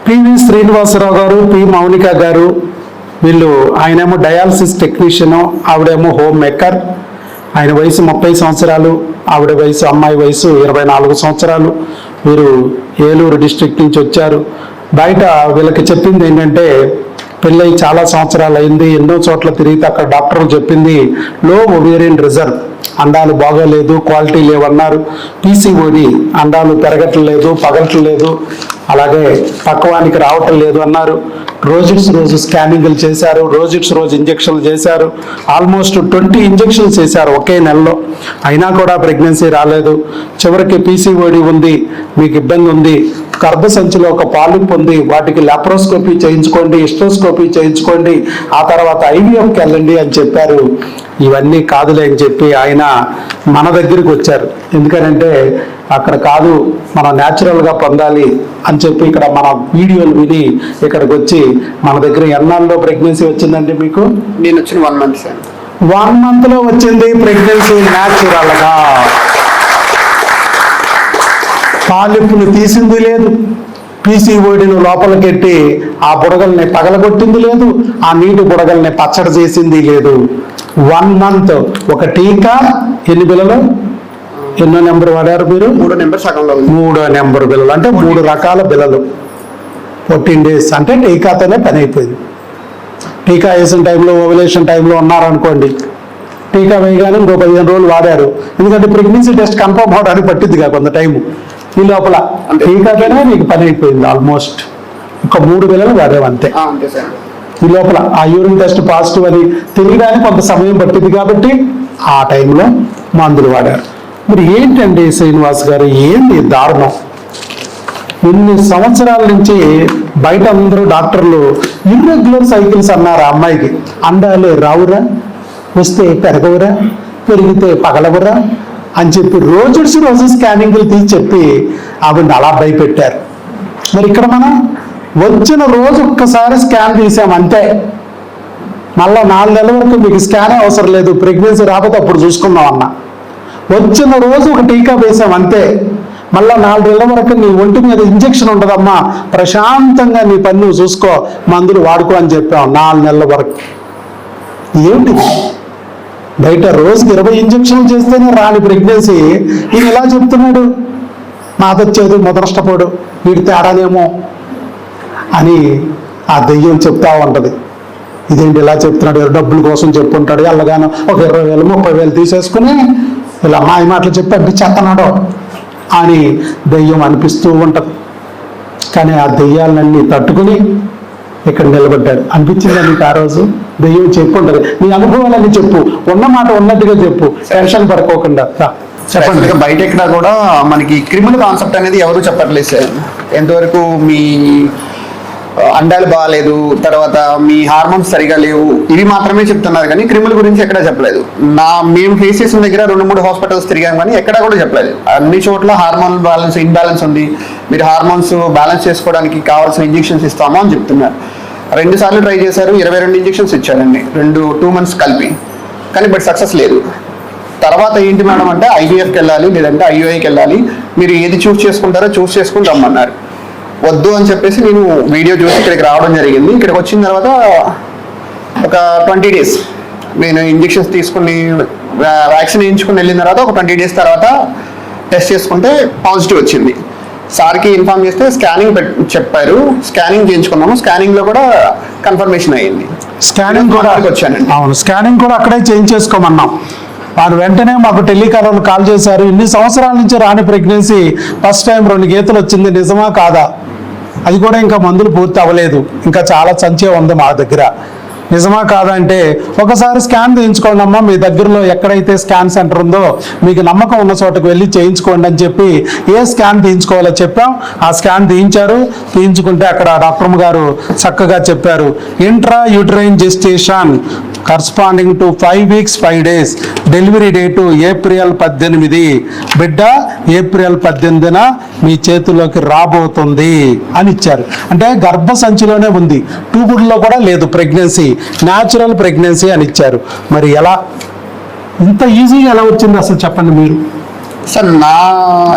PV Srinivasarao గారు, P Mounika గారు, వీళ్ళు ఆయనేమో డయాలసిస్ టెక్నీషియను, ఆవిడేమో హోమ్ మేకర్. ఆయన వయసు 30 సంవత్సరాలు, ఆవిడ వయసు, అమ్మాయి వయసు 24 సంవత్సరాలు. వీరు ఏలూరు డిస్ట్రిక్ట్ నుంచి వచ్చారు. బయట వీళ్ళకి చెప్పింది ఏంటంటే, పెళ్ళై చాలా సంవత్సరాలు అయింది, ఎన్నో చోట్ల తిరిగితే అక్కడ డాక్టర్లు చెప్పింది లో ఓవేరియన్ రిజర్వ్, అండాలు బాగోలేదు, క్వాలిటీ లేవన్నారు. పీసీఓడి, అండాలు పెరగట్లేదు, పగలట్లేదు, అలాగే పక్వానికి రావటం లేదు అన్నారు. రోజు స్కానింగ్లు చేశారు, రోజు ఇంజక్షన్లు చేశారు. ఆల్మోస్ట్ 20 ఇంజక్షన్స్ చేశారు ఒకే నెలలో. అయినా కూడా ప్రెగ్నెన్సీ రాలేదు. చివరికి పీసీఓడి ఉంది, మీకు ఇబ్బంది ఉంది, గర్భసంచిలో ఒక పాలిప్ ఉంది, వాటికి లాప్రోస్కోపీ చేయించుకోండి, హిస్టోస్కోపీ చేయించుకోండి, ఆ తర్వాత ఐవీఎఫ్కి వెళ్ళండి అని చెప్పారు. ఇవన్నీ కాదులే అని చెప్పి ఆయన మన దగ్గరికి వచ్చారు. ఎందుకనంటే అక్కడ కాదు, మనం న్యాచురల్గా పొందాలి అని చెప్పి ఇక్కడ మన వీడియోలు విని ఇక్కడికి వచ్చి మన దగ్గర ఎన్నాళ్ళలో ప్రెగ్నెన్సీ వచ్చిందండి మీకు? నేను వచ్చిన 1 month సార్. 1 monthలో వచ్చింది ప్రెగ్నెన్సీ న్యాచురల్గా. పాలిప్పులు తీసింది లేదు, పీసీఓడిని లోపలికెట్టి ఆ బుడగల్ని పగలగొట్టింది లేదు, ఆ నీటి బుడగల్ని పచ్చడి చేసింది లేదు. 1 month. ఒక టీకా, ఎన్ని బిళ్ళలు, ఎన్నో నెంబర్ వాడారు మీరు? 3వ నెంబర్ సగంలో ఉంది. 3వ నెంబర్ బిళ్ళలు అంటే 3 రకాల బిళ్ళలు. 14 days అంటే టీకాతోనే పని అయిపోయింది. టీకా వేసిన టైంలో, ఓవలేషన్ టైంలో ఉన్నారనుకోండి, టీకా వేయగానే ఇంకో 15 రోజులు వాడారు. ఎందుకంటే ప్రెగ్నెన్సీ టెస్ట్ కన్ఫర్మ్ అవడానికి పట్టిందిగా కొంత టైము. ఈ లోపల టీకాతోనే మీకు పని అయిపోయింది. ఆల్మోస్ట్ ఒక 3 బిళ్ళలు వాడారు అంతే. ఈ లోపల ఆ యూరిన్ టెస్ట్ పాజిటివ్ అని తెలియడానికి కొంత సమయం పట్టింది కాబట్టి ఆ టైంలో మందులు వాడారు. మరి ఏంటండి శ్రీనివాస్ గారు, ఏంటి దారుణం? ఇన్ని సంవత్సరాల నుంచి బయట అందరూ డాక్టర్లు ఇర్రెగ్యులర్ సైకిల్స్ అన్నారు. ఆ అమ్మాయికి అండాలు రావురా, వస్తే పెరగవురా, పెరిగితే పగలవురా అని చెప్పి రోజు స్కానింగ్లు తీసి చెప్పి ఆవిడ అలా భయపెట్టారు. మరి ఇక్కడ మనం వచ్చిన రోజు ఒక్కసారి స్కాన్ తీసాం అంతే. మళ్ళీ 4 నెలల వరకు మీకు స్కానే అవసరం లేదు, ప్రెగ్నెన్సీ రాకపోతే అప్పుడు చూసుకుందాం అన్న. వచ్చిన రోజు ఒక టీకా వేసాం అంతే. మళ్ళీ 4 నెలల వరకు నీ ఒంటి మీద ఇంజక్షన్ ఉండదమ్మా, ప్రశాంతంగా నీ పని నువ్వు చూసుకో, మందులు వాడుకో అని చెప్పాం 4 నెలల వరకు. ఏంటిది? బయట రోజుకి 20 ఇంజక్షన్లు చేస్తేనే రాని ప్రెగ్నెన్సీ ఈయన ఇలా చెప్తున్నాడు. నాదొచ్చేది మొదలష్టపోడు, వీడి తేడానేమో అని ఆ దెయ్యం చెప్తా ఉంటుంది. ఇదేంటి ఇలా చెప్తున్నాడు, డబ్బుల కోసం చెప్పుంటాడు, ఎల్లగానో ఒక 20,000 30,000 తీసేసుకుని ఇలా మాయ మాటలు చెప్పి అనిపించేస్తున్నాడు అని దెయ్యం అనిపిస్తూ ఉంటుంది. కానీ ఆ దెయ్యాలన్నీ తట్టుకుని ఇక్కడ నిలబడ్డాడు. అనిపించిందా నీకు ఆ రోజు? దెయ్యం చెప్పు ఉంటుంది, నీ అనుభవాలన్నీ చెప్పు, ఉన్న మాట ఉన్నట్టుగా చెప్పు, టెన్షన్ పడుకోకుండా చెప్పండి. బయట ఎక్కడ కూడా మనకి క్రిమినల్ కాన్సెప్ట్ అనేది ఎవరు చెప్పట్లేదు సార్. ఎంతవరకు మీ అండాలు బాగాలేదు, తర్వాత మీ హార్మోన్స్ సరిగా లేవు, ఇవి మాత్రమే చెప్తున్నారు కానీ క్రిమినల్ గురించి ఎక్కడా చెప్పలేదు. మేము ఫేస్ చేసిన దగ్గర 2-3 హాస్పిటల్స్ తిరిగాం కానీ ఎక్కడా కూడా చెప్పలేదు. అన్ని చోట్ల హార్మోన్ బ్యాలెన్స్, ఇన్బ్యాలెన్స్ ఉంది, మీరు హార్మోన్స్ బ్యాలెన్స్ చేసుకోవడానికి కావాల్సిన ఇంజెక్షన్స్ ఇస్తాము అని చెప్తున్నారు. 2 సార్లు ట్రై చేశారు, 22 ఇంజెక్షన్స్ ఇచ్చారండి, 2 months కలిపి. కానీ బట్ సక్సెస్ లేదు. తర్వాత ఏంటి మేడం అంటే ఐవీఎఫ్కి వెళ్ళాలి, లేదంటే ఐఓఐకి వెళ్ళాలి, మీరు ఏది చూస్ చేసుకుంటారో చూస్ చేసుకుని రమ్మన్నారు. వద్దు అని చెప్పేసి నేను వీడియో చూసి ఇక్కడికి రావడం జరిగింది. ఇక్కడికి వచ్చిన తర్వాత ఒక 20 days నేను ఇంజెక్షన్స్ తీసుకుని వ్యాక్సిన్ వేయించుకుని వెళ్ళిన తర్వాత ఒక 20 days తర్వాత టెస్ట్ చేసుకుంటే పాజిటివ్ వచ్చింది. సార్కి ఇన్ఫార్మ్ చేస్తే స్కానింగ్ చెప్పారు, స్కానింగ్ చేయించుకున్నాము. స్కానింగ్లో కూడా కన్ఫర్మేషన్ అయ్యింది. స్కానింగ్ కూడా వచ్చానండి. అవును, స్కానింగ్ కూడా అక్కడే చేయించేసుకోమన్నాం. వారు వెంటనే మాకు టెలికాలర్లు కాల్ చేశారు. ఇన్ని సంవత్సరాల నుంచి రాని ప్రెగ్నెన్సీ ఫస్ట్ టైం 2 గీతలు వచ్చింది, నిజమా కాదా? అది కూడా ఇంకా మందులు పూర్తి అవ్వలేదు, ఇంకా చాలా సంచే ఉంది మా దగ్గర, నిజమా కాదా అంటే ఒకసారి స్కాన్ చేయించుకోండి అమ్మా, మీ దగ్గరలో ఎక్కడైతే స్కాన్ సెంటర్ ఉందో మీకు నమ్మకం ఉన్న చోటకు వెళ్ళి చేయించుకోండి అని చెప్పి ఏ స్కాన్ తీయించుకోవాలో చెప్పాం. ఆ స్కాన్ తీయించుకుంటే అక్కడ డాక్టర్ గారు చక్కగా చెప్పారు, intra uterine gestation corresponding to 5 weeks 5 days, delivery date April 18, బిడ్డ April 18న మీ చేతిలోకి రాబోతుంది అని ఇచ్చారు. అంటే గర్భసంచిలోనే ఉంది, ట్యూబుల్లో కూడా లేదు ప్రెగ్నెన్సీ, న్యాచురల్ ప్రెగ్నెన్సీ అని ఇచ్చారు. మరి ఎలా ఇంత ఈజీగా ఎలా వచ్చింది అసలు చెప్పండి మీరు? సార్ నా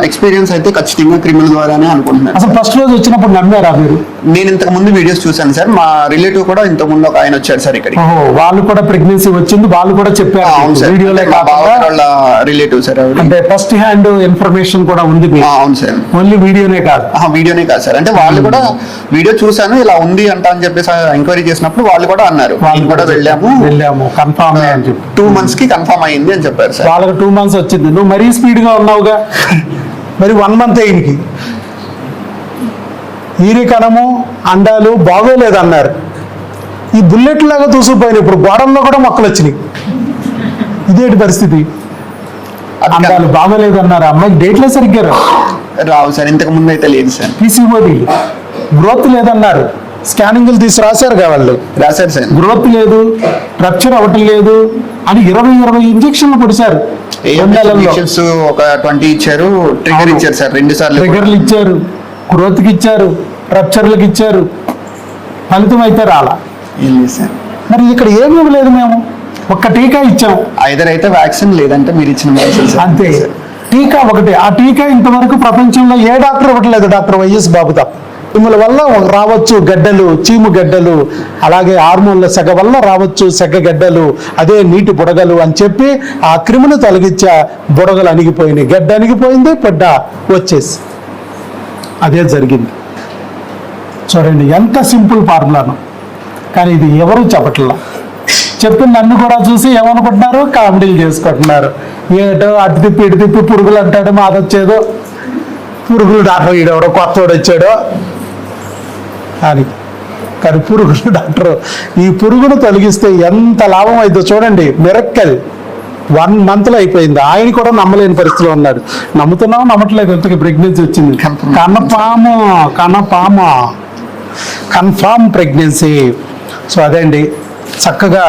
ఎక్స్పీరియన్స్ అయితే ఖచ్చితంగా క్రిమినల్ ద్వారానే అనుకుంటున్నాను. అసలు ఫస్ట్ రోజు వచ్చినప్పుడు నమ్మారా మీరు? నేను ఇంతకు ముందు వీడియోస్ చూసాను సార్. మా రిలేటివ్ కూడా ఇంతకు ముందు ఒక ఆయన వచ్చారు సార్ ఇక్కడికి. ఓహో, వాళ్ళు కూడా ప్రెగ్నెన్సీ వచ్చింది, వాళ్ళు కూడా చెప్పారు. అవును సార్, వీడియోలో మా బావ వాళ్ళ రిలేటివ్ సార్. అంటే ఫస్ట్ హ్యాండ్ ఇన్ఫర్మేషన్ కూడా ఉంది మీకు? అవును సార్. ఓన్లీ వీడియోనే కాదు? వీడియోనే కాదు సార్, అంటే వాళ్ళు కూడా వీడియో చూసాను ఇలా ఉంది అంట అని చెప్పేసి ఎంక్వైరీ చేసినప్పుడు వాళ్ళు కూడా అన్నారు, వాళ్ళు కూడా వెళ్ళాము కన్ఫామ్ అని చెప్పి 2 months కి కన్ఫర్మ్ అయింది అని చెప్పారు సార్. వాళ్ళకి 2 months వచ్చింది. నువ్వు మరీ స్పీడ్ గా ఉన్నావుగా, మరి 1 month ఈయనకి ఈరికణము అండాలు బాగోలేదన్నారు. ఈ బుల్లెట్ లాగా దూసుకుపోయినాయి. ఇప్పుడు గోడల్లో కూడా మొక్కలు వచ్చినాయి. ఇదేంటి పరిస్థితి? అండాలు బాగోలేదన్నారు, అమ్మాయికి డేట్లో సరిగ్గా రావు సార్, ఇంతకు ముందు అయితే లేదు సార్. పీసీఓడి గ్రోత్ లేదన్నారు, స్కానింగ్లు తీసి రాశారు వాళ్ళు, రాశారు సార్. గ్రోత్ లేదు, రప్చర్ అవ్వటం లేదు అని 20 ఇంజక్షన్లు పొడిచారు. ఒక 20 ఇచ్చారు, ట్రిగర్ ఇచ్చారు సార్ 2 సార్లు. ట్రిగర్లు ఇచ్చారు, గ్రోత్ కి ఇచ్చారు, రప్చర్లకు ఇచ్చారు, ఫలితం అయితే రాలా. మరి ఇక్కడ ఏమీ ఇవ్వలేదు, మేము ఒక్క టీకా ఇచ్చాం. ఐదర్ అయితే వ్యాక్సిన్ లేదంటే మీరు ఇచ్చిన మెడిసిన్ అంతే. టీకా ఒకటి, ఆ టీకా ఇంతవరకు ప్రపంచంలో ఏ డాక్టర్ ఇవ్వట్లేదు, డాక్టర్ వైఎస్ బాబు తప్ప. క్రిముల వల్ల రావచ్చు గడ్డలు, చీము గడ్డలు, అలాగే హార్మోన్ల సెగ వల్ల రావచ్చు సెగ గడ్డలు, అదే నీటి బుడగలు అని చెప్పి ఆ క్రిములు తొలగించా బుడగలు అణిగిపోయినాయి, గడ్డ అణిగిపోయింది, బిడ్డ వచ్చేసి అదే జరిగింది. చూడండి ఎంత సింపుల్ ఫార్ములాను, కానీ ఇది ఎవరు చెప్పట్లా. చెప్పి నన్ను కూడా చూసి ఏమనుకుంటున్నారు, కామెడీలు చేసుకుంటున్నారు. ఏటో అటు తిప్పి ఇటు తిప్పి పురుగులు అంటాడు, మాదొచ్చేదో పురుగులు డాక్టర్ ఈడెవడో కొత్తోడు వచ్చాడో అని. కానీ పురుగులు డాక్టర్ ఈ పురుగును తొలగిస్తే ఎంత లాభం అవుతుందో చూడండి. మిరక్కల్ 1 month అయిపోయింది. ఆయన కూడా నమ్మలేని పరిస్థితిలో ఉన్నాడు. నమ్ముతున్నాం నమ్మట్లేదు, ఎంతకి ప్రెగ్నెన్సీ వచ్చింది. కనపాము కన్ఫామ్ ప్రెగ్నెన్సీ. సో అదే అండి, చక్కగా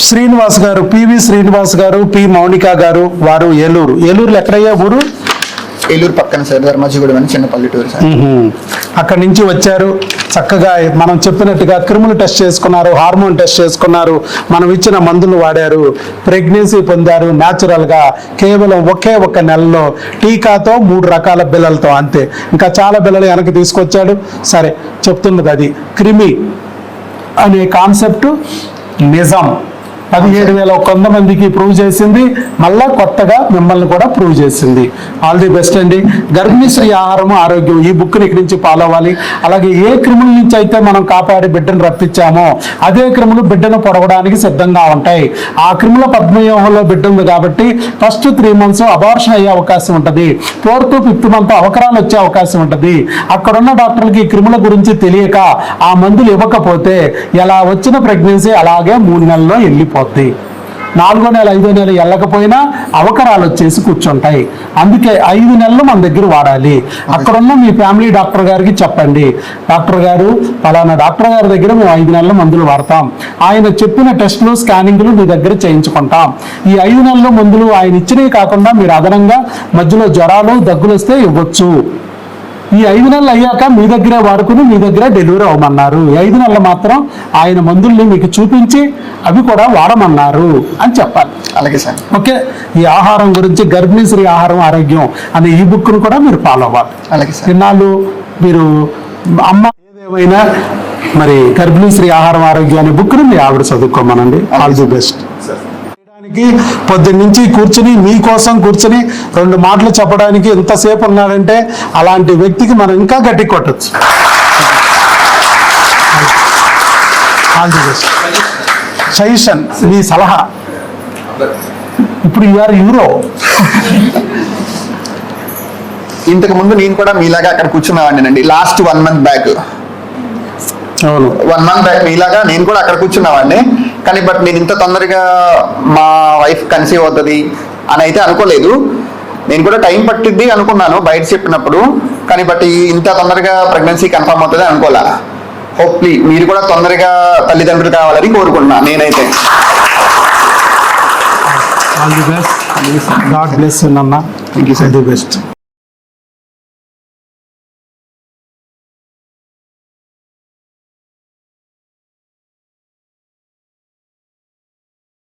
శ్రీనివాస్ గారు, పివి శ్రీనివాస్ గారు, పి మౌనిక గారు, వారు ఏలూరులో ఎక్కడయ్యా ఊరు? ఏలూరు పక్కన సార్, ధర్మాజిగూడెం అని చిన్న పల్లెటూరు సార్. అక్కడి నుంచి వచ్చారు. చక్కగా మనం చెప్పినట్టుగా క్రిములు టెస్ట్ చేసుకున్నారు, హార్మోన్ టెస్ట్ చేసుకున్నారు, మనం ఇచ్చిన మందులు వాడారు, ప్రెగ్నెన్సీ పొందారు న్యాచురల్గా. కేవలం ఒకే 1 నెలలో టీకాతో 3 రకాల బిళ్ళలతో, అంతే. ఇంకా చాలా బిళ్ళలు వెనక్కి తీసుకొచ్చాడు. సరే, చెప్తున్నది అది క్రిమి అనే కాన్సెప్ట్ నిజం. 17,100 మందికి ప్రూవ్ చేసింది, మళ్ళా కొత్తగా మిమ్మల్ని కూడా ప్రూవ్ చేసింది. ఆల్ ది బెస్ట్ అండి. గర్భిణీ స్త్రీ ఆహారము ఆరోగ్యం ఈ బుక్ని ఇక్కడి నుంచి ఫాలో అవ్వాలి. అలాగే ఏ క్రిముల నుంచి అయితే మనం కాపాడి బిడ్డను రప్పించామో అదే క్రిములు బిడ్డను పొడవడానికి సిద్ధంగా ఉంటాయి. ఆ క్రిముల పద్మవ్యూహంలో బిడ్డ ఉంది కాబట్టి ఫస్ట్ 3 months అబార్షన్ అయ్యే అవకాశం ఉంటుంది, 4th, 5th month అవకరాలు వచ్చే అవకాశం ఉంటుంది. అక్కడున్న డాక్టర్లకి ఈ క్రిముల గురించి తెలియక ఆ మందులు ఇవ్వకపోతే ఎలా వచ్చిన ప్రెగ్నెన్సీ అలాగే 3 నెలల్లో వెళ్ళిపోతుంది. 4వ నెల 5వ నెల వెళ్ళకపోయినా అవకరాలు వచ్చేసి కూర్చుంటాయి. అందుకే 5 నెలలు మన దగ్గర వాడాలి. అక్కడున్న మీ ఫ్యామిలీ డాక్టర్ గారికి చెప్పండి, డాక్టర్ గారు పలానా డాక్టర్ గారి దగ్గర మేము 5 నెలల మందులు వాడతాం, ఆయన చెప్పిన టెస్టులు స్కానింగ్లు మీ దగ్గర చేయించుకుంటాం. ఈ 5 నెలల మందులు ఆయన ఇచ్చినవి కాకుండా మీరు అదనంగా మధ్యలో జ్వరాలు దగ్గులు వస్తే ఇవ్వచ్చు. ఈ 5 నెలలు అయ్యాక మీ దగ్గరే వాడుకుని మీ దగ్గరే డెలివరీ అవ్వమన్నారు. 5 నెలలు మాత్రం ఆయన మందుల్ని మీకు చూపించి అవి కూడా వాడమన్నారు అని చెప్పాలి. అలాగే సార్. ఓకే, ఈ ఆహారం గురించి గర్భిణీ స్త్రీ ఆహారం ఆరోగ్యం అనే ఈ బుక్ను కూడా మీరు ఫాలో అవ్వాలి. అలాగే సార్. ఇన్నాళ్ళు మీరు అమ్మ ఏదేమైనా మరి గర్భిణీ స్త్రీ ఆహారం ఆరోగ్యం అనే బుక్ను మీ ఆవిడ చదువుకోమనండి. All the best. పొద్దున్నుంచి కూర్చుని మీకోసం కూర్చుని 2 మాటలు చెప్పడానికి ఎంతసేపు ఉన్నాడంటే అలాంటి వ్యక్తికి మనం ఇంకా గట్టి కొట్టచ్చు. సజెషన్, మీ సలహా. ఇప్పుడు యూఆర్ యూరో. ఇంతకు ముందు నేను కూడా మీలాగా అక్కడ కూర్చున్నావాడినండి. Last 1 month back. అవును, 1 month బ్యాక్ మీలాగా నేను కూడా అక్కడ కూర్చున్నావాడిని. కానీ బట్ నేను ఇంత తొందరగా మా వైఫ్ కన్సీవ్ అవుతుంది అని అయితే అనుకోలేదు. నేను కూడా టైం పట్టిద్ది అనుకున్నాను బయట చెప్పినప్పుడు, కానీ బట్ ఇంత తొందరగా ప్రెగ్నెన్సీ కన్ఫర్మ్ అవుతుంది అనుకోలే. హోప్లీ మీరు కూడా తొందరగా తల్లిదండ్రులు కావాలని కోరుకుంటున్నా నేనైతే. All the best. God bless you నాన్న. థాంక్యూ. All the best.